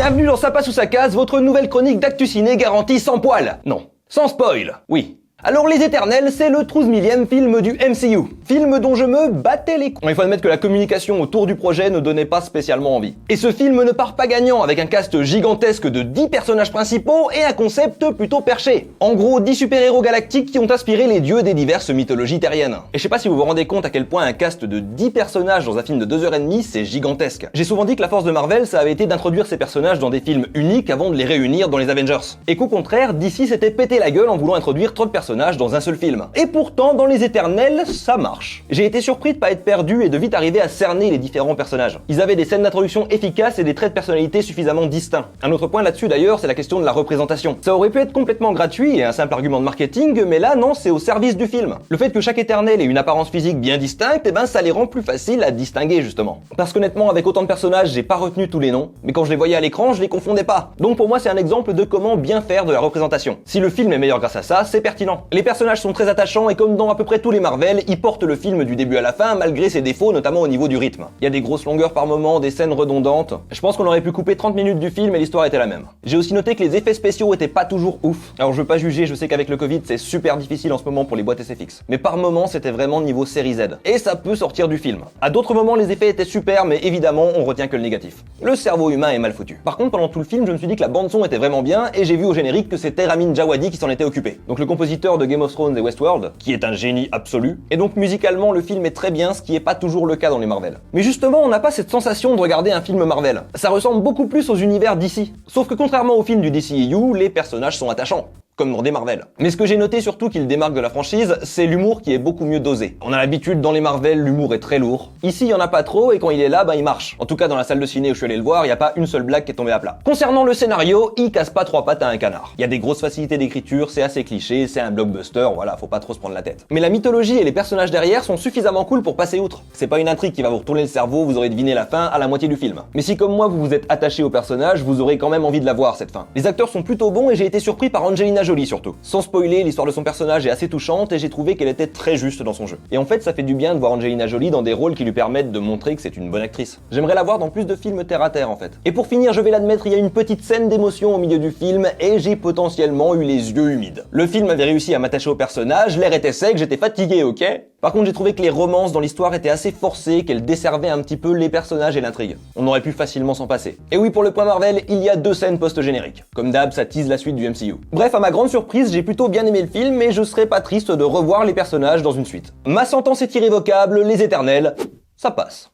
Bienvenue dans Ça passe ou ça casse, votre nouvelle chronique d'actu ciné garantie sans poil. Non, sans spoil, oui. Alors Les Éternels, c'est le 12 millième film du MCU. Film dont je me battais les couilles. Il faut admettre que la communication autour du projet ne donnait pas spécialement envie. Et ce film ne part pas gagnant avec un cast gigantesque de 10 personnages principaux et un concept plutôt perché. En gros, 10 super-héros galactiques qui ont inspiré les dieux des diverses mythologies terriennes. Et je sais pas si vous vous rendez compte à quel point un cast de 10 personnages dans un film de 2h30, c'est gigantesque. J'ai souvent dit que la force de Marvel, ça avait été d'introduire ces personnages dans des films uniques avant de les réunir dans les Avengers. Et qu'au contraire, DC s'était pété la gueule en voulant introduire trop de personnages dans un seul film. Et pourtant, dans Les Éternels, ça marche. J'ai été surpris de pas être perdu et de vite arriver à cerner les différents personnages. Ils avaient des scènes d'introduction efficaces et des traits de personnalité suffisamment distincts. Un autre point là-dessus d'ailleurs, c'est la question de la représentation. Ça aurait pu être complètement gratuit et un simple argument de marketing, mais là non, c'est au service du film. Le fait que chaque Éternel ait une apparence physique bien distincte, eh ben ça les rend plus faciles à distinguer justement. Parce qu'honnêtement, avec autant de personnages, j'ai pas retenu tous les noms, mais quand je les voyais à l'écran, je les confondais pas. Donc pour moi, c'est un exemple de comment bien faire de la représentation. Si le film est meilleur grâce à ça, c'est pertinent. Les personnages sont très attachants et comme dans à peu près tous les Marvel, ils portent le film du début à la fin malgré ses défauts, notamment au niveau du rythme. Il y a des grosses longueurs par moment, des scènes redondantes. Je pense qu'on aurait pu couper 30 minutes du film et l'histoire était la même. J'ai aussi noté que les effets spéciaux étaient pas toujours ouf. Alors je veux pas juger, je sais qu'avec le Covid c'est super difficile en ce moment pour les boîtes SFX. Mais par moments c'était vraiment niveau série Z. Et ça peut sortir du film. À d'autres moments les effets étaient super mais évidemment on retient que le négatif. Le cerveau humain est mal foutu. Par contre pendant tout le film je me suis dit que la bande son était vraiment bien et j'ai vu au générique que c'était Ramin Djawadi qui s'en était occupé. Donc le compositeur de Game of Thrones et Westworld, qui est un génie absolu, et donc musicalement le film est très bien, ce qui est pas toujours le cas dans les Marvel. Mais justement on n'a pas cette sensation de regarder un film Marvel. Ça ressemble beaucoup plus aux univers DC. Sauf que contrairement aux films du DCEU, les personnages sont attachants. Comme dans des Marvel. Mais ce que j'ai noté surtout qui le démarque de la franchise, c'est l'humour qui est beaucoup mieux dosé. On a l'habitude dans les Marvel, l'humour est très lourd. Ici, il y en a pas trop et quand il est là, il marche. En tout cas, dans la salle de ciné où je suis allé le voir, il y a pas une seule blague qui est tombée à plat. Concernant le scénario, il casse pas trois pattes à un canard. Il y a des grosses facilités d'écriture, c'est assez cliché, c'est un blockbuster, voilà, faut pas trop se prendre la tête. Mais la mythologie et les personnages derrière sont suffisamment cool pour passer outre. C'est pas une intrigue qui va vous retourner le cerveau, vous aurez deviné la fin à la moitié du film. Mais si comme moi vous vous êtes attaché au personnage, vous aurez quand même envie de la voir cette fin. Les acteurs sont plutôt bons et j'ai été surpris par Angelina Jolie surtout. Sans spoiler, l'histoire de son personnage est assez touchante et j'ai trouvé qu'elle était très juste dans son jeu. Et en fait, ça fait du bien de voir Angelina Jolie dans des rôles qui lui permettent de montrer que c'est une bonne actrice. J'aimerais la voir dans plus de films terre à terre en fait. Et pour finir, je vais l'admettre, il y a une petite scène d'émotion au milieu du film et j'ai potentiellement eu les yeux humides. Le film avait réussi à m'attacher au personnage, l'air était sec, j'étais fatigué, ok ? Par contre, j'ai trouvé que les romances dans l'histoire étaient assez forcées, qu'elles desservaient un petit peu les personnages et l'intrigue. On aurait pu facilement s'en passer. Et oui, pour le point Marvel, il y a 2 scènes post-génériques. Comme d'hab, ça tease la suite du MCU. Bref, à ma grande surprise, j'ai plutôt bien aimé le film, mais je serais pas triste de revoir les personnages dans une suite. Ma sentence est irrévocable, Les Éternels, ça passe.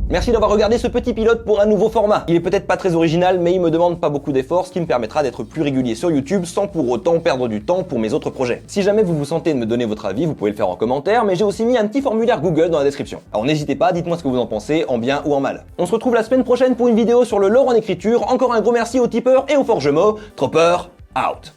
Merci d'avoir regardé ce petit pilote pour un nouveau format. Il est peut-être pas très original, mais il me demande pas beaucoup d'efforts, ce qui me permettra d'être plus régulier sur YouTube sans pour autant perdre du temps pour mes autres projets. Si jamais vous vous sentez de me donner votre avis, vous pouvez le faire en commentaire, mais j'ai aussi mis un petit formulaire Google dans la description. Alors n'hésitez pas, dites-moi ce que vous en pensez, en bien ou en mal. On se retrouve la semaine prochaine pour une vidéo sur le lore en écriture. Encore un gros merci aux tipeurs et aux forgemaux. Tropper, out.